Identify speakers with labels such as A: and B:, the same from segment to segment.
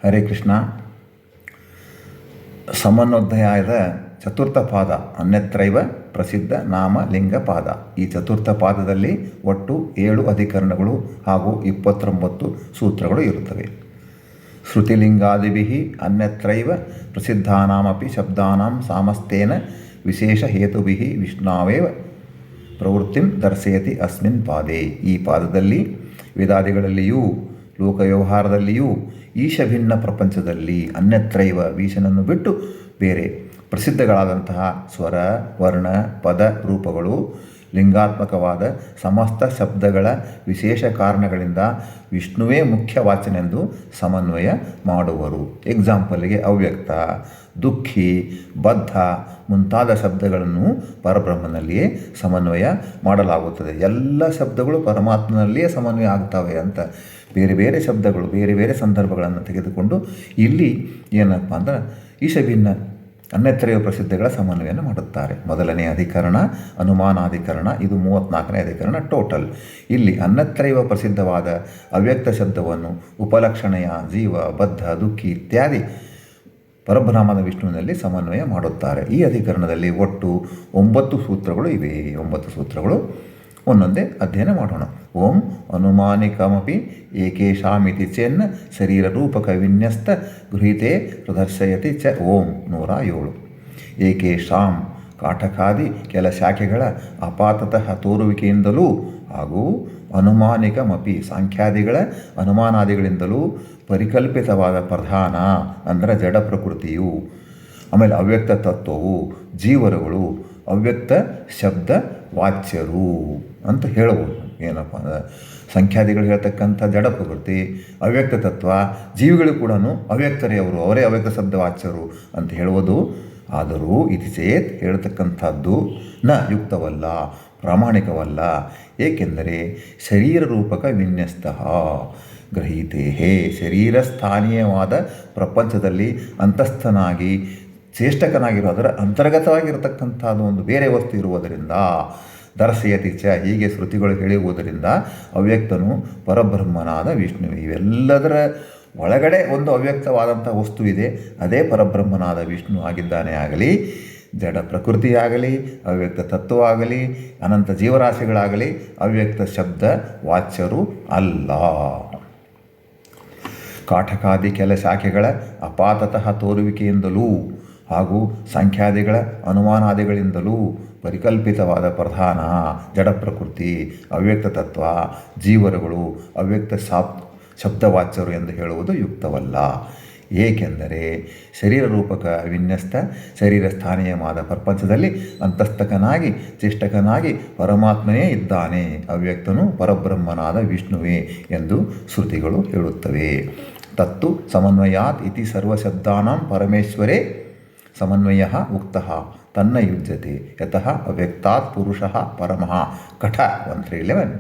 A: ಹರೇ ಕೃಷ್ಣ. ಸಮನ್ವಧ್ಯಾಯದ ಚತುರ್ಥ ಪಾದ ಅನ್ಯತ್ರೈವ ಪ್ರಸಿದ್ಧ ನಾಮ ಲಿಂಗ ಪಾದ. ಈ ಚತುರ್ಥ ಪಾದದಲ್ಲಿ ಒಟ್ಟು 7 ಅಧಿಕರಣಗಳು ಹಾಗೂ 29 ಸೂತ್ರಗಳು ಇರುತ್ತವೆ. ಶ್ರುತಿಲಿಂಗಾದಿಭಿಃ ಅನ್ಯತ್ರೈವ ಪ್ರಸಿದ್ಧಾನಾಮಪಿ ಶಬ್ದಾನಾಂ ಸಾಮಸ್ತೇನ ವಿಶೇಷ ಹೇತುಭಿಃ ವಿಷ್ಣಾವೇವ ಪ್ರವೃತ್ತಿಂ ದರ್ಶಯತಿ ಅಸ್ಮಿನ್ ಪಾದೇ. ಈ ಪಾದದಲ್ಲಿ ವೇದಾದಿಗಳಲ್ಲಿಯೂ ಲೋಕವ್ಯವಹಾರದಲ್ಲಿಯೂ ಈಶಭಿನ್ನ ಪ್ರಪಂಚದಲ್ಲಿ ಅನ್ಯತ್ರೈವ ಈಶನನ್ನು ಬಿಟ್ಟು ಬೇರೆ ಪ್ರಸಿದ್ಧಗಳಾದಂತಹ ಸ್ವರ, ವರ್ಣ, ಪದ, ರೂಪಗಳು, ಲಿಂಗಾತ್ಮಕವಾದ ಸಮಸ್ತ ಶಬ್ದಗಳ ವಿಶೇಷ ಕಾರಣಗಳಿಂದ ವಿಷ್ಣುವೇ ಮುಖ್ಯ ವಾಚನೆಂದು ಸಮನ್ವಯ ಮಾಡುವರು. ಎಕ್ಸಾಂಪಲ್ಗೆ ಅವ್ಯಕ್ತ, ದುಃಖಿ, ಬದ್ಧ ಮುಂತಾದ ಶಬ್ದಗಳನ್ನು ಪರಬ್ರಹ್ಮನಲ್ಲಿಯೇ ಸಮನ್ವಯ ಮಾಡಲಾಗುತ್ತದೆ. ಎಲ್ಲ ಶಬ್ದಗಳು ಪರಮಾತ್ಮನಲ್ಲಿಯೇ ಸಮನ್ವಯ ಆಗ್ತವೆ ಅಂತ ಬೇರೆ ಬೇರೆ ಶಬ್ದಗಳು ಬೇರೆ ಬೇರೆ ಸಂದರ್ಭಗಳನ್ನು ತೆಗೆದುಕೊಂಡು ಇಲ್ಲಿ ಏನಪ್ಪ ಅಂದ್ರೆ ಈಶಭಿನ್ನ ಅನ್ಯತ್ರೈವ ಪ್ರಸಿದ್ಧಗಳ ಸಮನ್ವಯವನ್ನು ಮಾಡುತ್ತಾರೆ. ಮೊದಲನೇ ಅಧಿಕರಣ ಅನುಮಾನಾಧಿಕರಣ, ಇದು 34ನೇ ಅಧಿಕರಣ ಟೋಟಲ್. ಇಲ್ಲಿ ಅನ್ಯತ್ರೈವ ಪ್ರಸಿದ್ಧವಾದ ಅವ್ಯಕ್ತ ಶಬ್ದವನ್ನು ಉಪಲಕ್ಷಣೆಯ ಜೀವ, ಬದ್ಧ, ದುಃಖಿ ಇತ್ಯಾದಿ ಪರಬ್ರಹ್ಮನ ವಿಷ್ಣುವಿನಲ್ಲಿ ಸಮನ್ವಯ ಮಾಡುತ್ತಾರೆ. ಈ ಅಧಿಕರಣದಲ್ಲಿ ಒಟ್ಟು 9 ಸೂತ್ರಗಳು ಇವೆ. 9 ಸೂತ್ರಗಳು ಒಂದೊಂದೇ ಅಧ್ಯಯನ ಮಾಡೋಣ. ಓಂ ಅನುಮಾನಿಕಮಪಿ ಏಕೇಶಾಮಿತಿ ಚೆನ್ನ ಶರೀರ ರೂಪಕ ವಿನ್ಯಸ್ತ ಗೃಹೀತೆ ಪ್ರದರ್ಶಯತಿ ಚ. ಓಂ 107. ಏಕೇಶಾಂ ಕಾಟಕಾದಿ ಕೆಲ ಶಾಖೆಗಳ ಅಪಾತತಃ ತೋರುವಿಕೆಯಿಂದಲೂ ಹಾಗೂ ಅನುಮಾನಿಕಮಪಿ ಸಾಂಖ್ಯಾದಿಗಳ ಅನುಮಾನಾದಿಗಳಿಂದಲೂ ಪರಿಕಲ್ಪಿತವಾದ ಪ್ರಧಾನ ಅಂದರೆ ಜಡ ಪ್ರಕೃತಿಯು, ಆಮೇಲೆ ಅವ್ಯಕ್ತ ತತ್ವವು, ಜೀವರುಗಳು ಅವ್ಯಕ್ತ ಶಬ್ದ ವಾಚ್ಯರು ಅಂತ ಹೇಳ್ಬೋದು. ಏನಪ್ಪ ಅಂದರೆ ಸಂಖ್ಯಾದಿಗಳು ಹೇಳ್ತಕ್ಕಂಥ ಜಡ ಪ್ರಕೃತಿ, ಅವ್ಯಕ್ತ ತತ್ವ, ಜೀವಿಗಳು ಕೂಡ ಅವ್ಯಕ್ತರೇ ಅವರು, ಅವರೇ ಅವ್ಯಕ್ತ ಶಬ್ದ ವಾಚ್ಯರು ಅಂತ ಹೇಳುವುದು. ಆದರೂ ಇತಿ ಚೇತ್ ಹೇಳ್ತಕ್ಕಂಥದ್ದು ನ ಯುಕ್ತವಲ್ಲ, ಪ್ರಾಮಾಣಿಕವಲ್ಲ. ಏಕೆಂದರೆ ಶರೀರ ರೂಪಕ ವಿನ್ಯಸ್ತಃ ಗೃಹೀತೇ, ಶರೀರಸ್ಥಾನೀಯವಾದ ಪ್ರಪಂಚದಲ್ಲಿ ಅಂತಸ್ಥನಾಗಿ ಚೇಷ್ಟಕನಾಗಿರೋ ಅದರ ಅಂತರ್ಗತವಾಗಿರತಕ್ಕಂಥದ್ದು ಒಂದು ಬೇರೆ ವಸ್ತು ಇರುವುದರಿಂದ ದರ್ಶಯತಿ ಚ, ಹೀಗೆ ಶ್ರುತಿಗಳು ಹೇಳಿರುವುದರಿಂದ ಅವ್ಯಕ್ತನು ಪರಬ್ರಹ್ಮನಾದ ವಿಷ್ಣು. ಇವೆಲ್ಲದರ ಒಳಗಡೆ ಒಂದು ಅವ್ಯಕ್ತವಾದಂಥ ವಸ್ತು ಇದೆ, ಅದೇ ಪರಬ್ರಹ್ಮನಾದ ವಿಷ್ಣು ಆಗಿದ್ದಾನೆ. ಆಗಲಿ ಜಡ ಪ್ರಕೃತಿಯಾಗಲಿ, ಅವ್ಯಕ್ತ ತತ್ವವಾಗಲಿ, ಅನಂತ ಜೀವರಾಶಿಗಳಾಗಲಿ ಅವ್ಯಕ್ತ ಶಬ್ದ ವಾಚ್ಯರು ಅಲ್ಲ. ಕಾಟಕಾದಿ ಕೆಲ ಶಾಖೆಗಳ ಅಪಾತತಃ ತೋರುವಿಕೆಯಿಂದಲೂ ಹಾಗೂ ಸಂಖ್ಯಾದಿಗಳ ಅನುಮಾನಾದಿಗಳಿಂದಲೂ ಪರಿಕಲ್ಪಿತವಾದ ಪ್ರಧಾನ ಜಡ ಪ್ರಕೃತಿ, ಅವ್ಯಕ್ತ ತತ್ವ, ಜೀವರುಗಳು ಅವ್ಯಕ್ತ ಶಬ್ದವಾಚ್ಯರು ಎಂದು ಹೇಳುವುದು ಯುಕ್ತವಲ್ಲ. ಏಕೆಂದರೆ ಶರೀರ ರೂಪಕ ವಿನ್ಯಸ್ತ ಶರೀರ ಸ್ಥಾನೀಯವಾದ ಪ್ರಪಂಚದಲ್ಲಿ ಅಂತಸ್ಥಕನಾಗಿ ಚೇಷ್ಟಕನಾಗಿ ಪರಮಾತ್ಮನೇ ಇದ್ದಾನೆ. ಅವ್ಯಕ್ತನು ಪರಬ್ರಹ್ಮನಾದ ವಿಷ್ಣುವೇ ಎಂದು ಶ್ರುತಿಗಳು ಹೇಳುತ್ತವೆ. ತತ್ತು ಸಮನ್ವಯಾತ್ ಇತಿ ಸರ್ವಶಬ್ದಾನಾಂ ಪರಮೇಶ್ವರೇ ಸಮನ್ವಯ ಉಕ್ತಃ ತನ್ನ ಯುಜ್ಯತೆ ಯತಃ ಅವ್ಯಕ್ತಾತ್ ಪುರುಷಃ ಪರಮಃ ಕಠ 111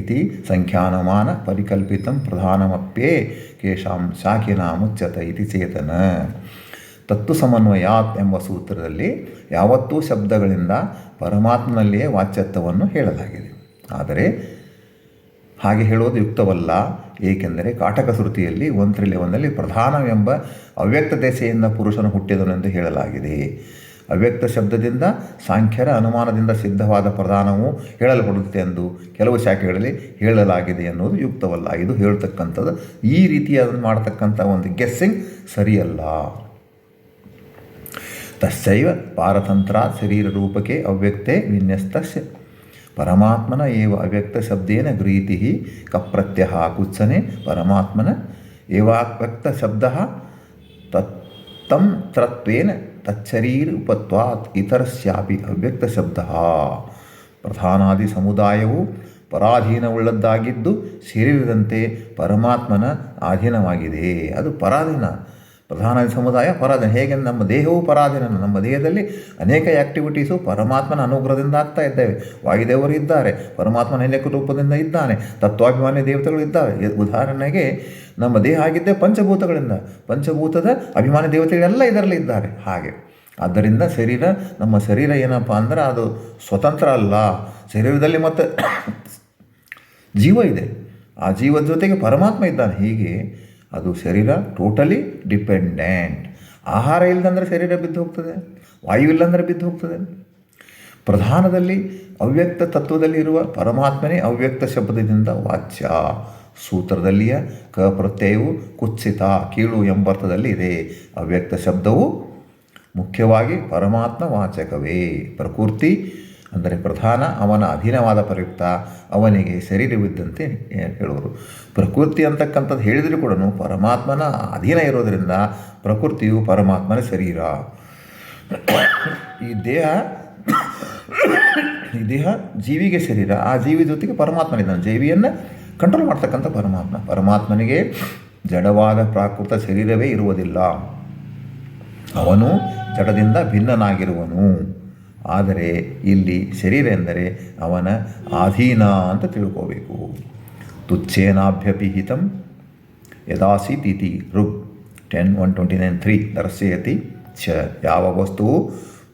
A: ಇತಿ ಸಂಖ್ಯಾನಮಾನ ಪರಿಕಲ್ಪಿತಂ ಪ್ರಧಾನಮಪ್ಯೇ ಕೇಶಾಂ ಶಾಖಿನಾಮುಚ್ಯತ ಇತಿ ಚೇತನ. ತತ್ತು ಸಮನ್ವಯಾತ್ ಎಂಬ ಸೂತ್ರದಲ್ಲಿ ಯಾವತ್ತೂ ಶಬ್ದಗಳಿಂದ ಪರಮಾತ್ಮನಲ್ಲಿಯೇ ವಾಚ್ಯತ್ವವನ್ನು ಹೇಳಲಾಗಿದೆ. ಆದರೆ ಹಾಗೆ ಹೇಳೋದು ಯುಕ್ತವಲ್ಲ. ಏಕೆಂದರೆ ಕಾಟಕ ಶ್ರುತಿಯಲ್ಲಿ 111ನಲ್ಲಿ ಪ್ರಧಾನವೆಂಬ ಅವ್ಯಕ್ತ ದೆಸೆಯಿಂದ ಪುರುಷನು ಹುಟ್ಟಿದನೆಂದು ಹೇಳಲಾಗಿದೆ. ಅವ್ಯಕ್ತ ಶಬ್ದದಿಂದ ಸಾಂಖ್ಯರ ಅನುಮಾನದಿಂದ ಸಿದ್ಧವಾದ ಪ್ರಧಾನವು ಹೇಳಲ್ಪಡುತ್ತೆ ಎಂದು ಕೆಲವು ಶಾಖೆಗಳಲ್ಲಿ ಹೇಳಲಾಗಿದೆ ಎನ್ನುವುದು ಯುಕ್ತವಲ್ಲ. ಇದು ಹೇಳ್ತಕ್ಕಂಥದ್ದು ಈ ರೀತಿಯಾದ ಮಾಡತಕ್ಕಂಥ ಒಂದು ಗೆಸ್ಸಿಂಗ್ ಸರಿಯಲ್ಲ. ತಸ್ಸೈವ ಪಾರತಂತ್ರ ಶರೀರ ರೂಪಕ್ಕೆ ಅವ್ಯಕ್ತೆ ವಿನ್ಯಸ್ತಸ್ಯ ಪರಮಾತ್ಮನ ಏವ ಅವ್ಯಕ್ತ ಶಬ್ದೇನ ಗೃಹೀತಿ ಕಪ್ರತ್ಯಹ ಕುತ್ಸನೆ ಪರಮಾತ್ಮನ ಏವಾವ್ಯಕ್ತ ಶಬ್ದ ತತ್ತಂ ತ್ರತ್ವೇನ ತಚ್ಚರೀರ ಉಪತ್ವಾತ್ ಇತರಸ್ಯಾಪಿ ಅವ್ಯಕ್ತ ಶಬ್ದ. ಪ್ರಧಾನಾದಿ ಸಮುದಾಯವು ಪರಾಧೀನವುಳ್ಳದ್ದಾಗಿದ್ದು ಶರೀರದಂತೆ ಪರಮಾತ್ಮನ ಅಧೀನವಾಗಿದೆ. ಅದು ಪರಾಧೀನ. ಪ್ರಧಾನಾದಿ ಸಮುದಾಯ ಪರಾಧೀನ. ಹೇಗೆ ನಮ್ಮ ದೇಹವು ಪರಾಧೀನ, ನಮ್ಮ ದೇಹದಲ್ಲಿ ಅನೇಕ ಆ್ಯಕ್ಟಿವಿಟೀಸು ಪರಮಾತ್ಮನ ಅನುಗ್ರಹದಿಂದ ಆಗ್ತಾ ಇದ್ದೇವೆ. ವಾಯುದೇವರು ಇದ್ದಾರೆ, ಪರಮಾತ್ಮನ ಅನೇಕ ರೂಪದಿಂದ ಇದ್ದಾನೆ, ತತ್ವಾಭಿಮಾನಿ ದೇವತೆಗಳು ಇದ್ದಾವೆ. ಉದಾಹರಣೆಗೆ ನಮ್ಮ ದೇಹ ಆಗಿದ್ದೇ ಪಂಚಭೂತಗಳಿಂದ, ಪಂಚಭೂತದ ಅಭಿಮಾನಿ ದೇವತೆಗಳೆಲ್ಲ ಇದರಲ್ಲಿ ಇದ್ದಾರೆ. ಹಾಗೆ ಆದ್ದರಿಂದ ನಮ್ಮ ಶರೀರ ಏನಪ್ಪ ಅಂದ್ರೆ ಅದು ಸ್ವತಂತ್ರ ಅಲ್ಲ. ಶರೀರದಲ್ಲಿ ಮತ್ತು ಜೀವ ಇದೆ, ಆ ಜೀವದ ಜೊತೆಗೆ ಪರಮಾತ್ಮ ಇದ್ದಾನೆ. ಹೀಗೆ ಅದು ಶರೀರ ಟೋಟಲಿ ಡಿಪೆಂಡೆಂಟ್. ಆಹಾರ ಇಲ್ಲದಂದರೆ ಶರೀರ ಬಿದ್ದು ಹೋಗ್ತದೆ, ವಾಯು ಇಲ್ಲಂದರೆ ಬಿದ್ದು ಹೋಗ್ತದೆ. ಪ್ರಧಾನದಲ್ಲಿ ಅವ್ಯಕ್ತ ತತ್ವದಲ್ಲಿರುವ ಪರಮಾತ್ಮನೇ ಅವ್ಯಕ್ತ ಶಬ್ದದಿಂದ ವಾಚ್ಯ. ಸೂತ್ರದಲ್ಲಿಯ ಕ ಪ್ರತ್ಯಯವು ಕುತ್ಸಿತ, ಕೀಳು ಎಂಬರ್ಥದಲ್ಲಿ ಇದೆ. ಅವ್ಯಕ್ತ ಶಬ್ದವು ಮುಖ್ಯವಾಗಿ ಪರಮಾತ್ಮ ವಾಚಕವೇ. ಪ್ರಕೃತಿ ಅಂದರೆ ಪ್ರಧಾನ, ಅವನ ಅಧೀನವಾದ ಪ್ರಯುಕ್ತ, ಅವನಿಗೆ ಶರೀರವಿದ್ದಂತೆ ಹೇಳುವರು. ಪ್ರಕೃತಿ ಅಂತಕ್ಕಂಥದ್ದು ಹೇಳಿದರೂ ಕೂಡ ಪರಮಾತ್ಮನ ಅಧೀನ ಇರೋದರಿಂದ ಪ್ರಕೃತಿಯು ಪರಮಾತ್ಮನ ಶರೀರ. ಈ ದೇಹ ಜೀವಿಗೆ ಶರೀರ, ಆ ಜೀವಿ ಜೊತೆಗೆ ಪರಮಾತ್ಮನಿದ್ದಾನೆ. ಜೀವಿಯನ್ನು ಕಂಟ್ರೋಲ್ ಮಾಡ್ತಕ್ಕಂಥ ಪರಮಾತ್ಮನಿಗೆ ಜಡವಾದ ಪ್ರಾಕೃತ ಶರೀರವೇ ಇರುವುದಿಲ್ಲ. ಅವನು ಜಡದಿಂದ ಭಿನ್ನನಾಗಿರುವನು. ಆದರೆ ಇಲ್ಲಿ ಶರೀರ ಎಂದರೆ ಅವನ ಅಧೀನ ಅಂತ ತಿಳ್ಕೋಬೇಕು. ತುಚ್ಛೇನಾಭ್ಯಪಿಹಿತಂ ಯದಾಸೀತಿ ಋಗ್ 10:129-3 ದರ್ಶಯತಿ ಚ. ಯಾವ ವಸ್ತುವು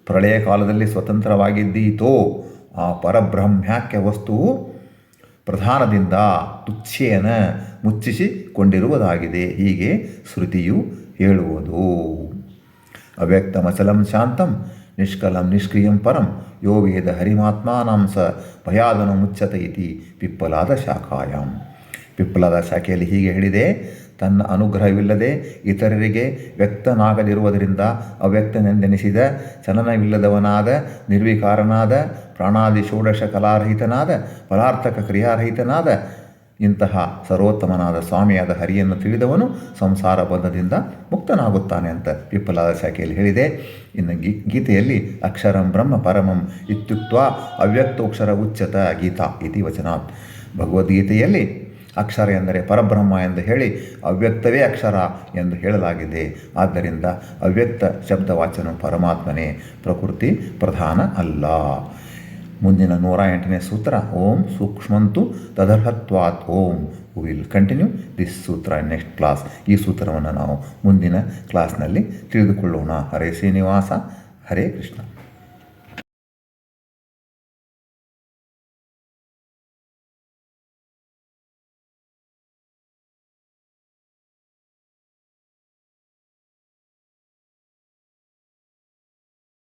A: ಪ್ರಳಯ ಕಾಲದಲ್ಲಿ ಸ್ವತಂತ್ರವಾಗಿದ್ದೀತೋ ಆ ಪರಬ್ರಹ್ಮ್ಯಾಖ್ಯ ವಸ್ತುವು ಪ್ರಧಾನದಿಂದ ತುಚ್ಛೇನ ಮುಚ್ಚಿಸಿಕೊಂಡಿರುವುದಾಗಿದೆ. ಹೀಗೆ ಶ್ರುತಿಯು ಹೇಳುವುದು. ಅವ್ಯಕ್ತಮಚಲಂ ಶಾಂತಂ ನಿಷ್ಕಲಂ ನಿಷ್ಕ್ರಿಯಂ ಪರಂ ಯೋ ವೇದ ಹರಿಮಾತ್ಮಾನಾಂ ಸ ಭಯಾದನು ಮುಚ್ಚತ ಇತಿ ಪಿಪ್ಪಲಾದ ಶಾಖಾಯಾಮ್. ಪಿಪ್ಪಲಾದ ಶಾಖೆಯಲ್ಲಿ ಹೀಗೆ ಹೇಳಿದೆ, ತನ್ನ ಅನುಗ್ರಹವಿಲ್ಲದೆ ಇತರರಿಗೆ ವ್ಯಕ್ತನಾಗದಿರುವುದರಿಂದ ಅವ್ಯಕ್ತನೆಂದೆನಿಸಿದ, ಚಲನವಿಲ್ಲದವನಾದ, ನಿರ್ವಿಕಾರನಾದ, ಪ್ರಾಣಾದಿ ಷೋಡಶ ಕಲಾರಹಿತನಾದ, ಫಲಾರ್ಥಕ ಕ್ರಿಯಾರಹಿತನಾದ ಇಂತಹ ಸರ್ವೋತ್ತಮನಾದ ಸ್ವಾಮಿಯಾದ ಹರಿಯನ್ನು ತಿಳಿದವನು ಸಂಸಾರ ಬಂಧದಿಂದ ಮುಕ್ತನಾಗುತ್ತಾನೆ ಅಂತ ಪಿಪ್ಪಲಾದ ಶಾಖೆಯಲ್ಲಿ ಹೇಳಿದೆ. ಇನ್ನು ಗೀತೆಯಲ್ಲಿ ಅಕ್ಷರಂ ಬ್ರಹ್ಮ ಪರಮಂ ಇತ್ಯುಕ್ತ್ವಾ ಅವ್ಯಕ್ತೋಕ್ಷರ ಉಚ್ಯತ ಗೀತಾ ಇತಿ ವಚನಾತ್. ಭಗವದ್ಗೀತೆಯಲ್ಲಿ ಅಕ್ಷರ ಎಂದರೆ ಪರಬ್ರಹ್ಮ ಎಂದು ಹೇಳಿ ಅವ್ಯಕ್ತವೇ ಅಕ್ಷರ ಎಂದು ಹೇಳಲಾಗಿದೆ. ಆದ್ದರಿಂದ ಅವ್ಯಕ್ತ ಶಬ್ದವಾಚನ ಪರಮಾತ್ಮನೇ, ಪ್ರಕೃತಿ ಪ್ರಧಾನ ಅಲ್ಲ. ಮುಂದಿನ 108ನೇ ಸೂತ್ರ ಓಂ ಸೂಕ್ಷ್ಮಂತು ತದರ್ಹತ್ವಾತ್ ಓಂ. ವಿಲ್ ಕಂಟಿನ್ಯೂ ದಿಸ್ ಸೂತ್ರ ಇನ್ ನೆಕ್ಸ್ಟ್ ಕ್ಲಾಸ್. ಈ ಸೂತ್ರವನ್ನು ನಾವು ಮುಂದಿನ ಕ್ಲಾಸ್ನಲ್ಲಿ ತಿಳಿದುಕೊಳ್ಳೋಣ. ಹರೇ ಶ್ರೀನಿವಾಸ, ಹರೇ ಕೃಷ್ಣ.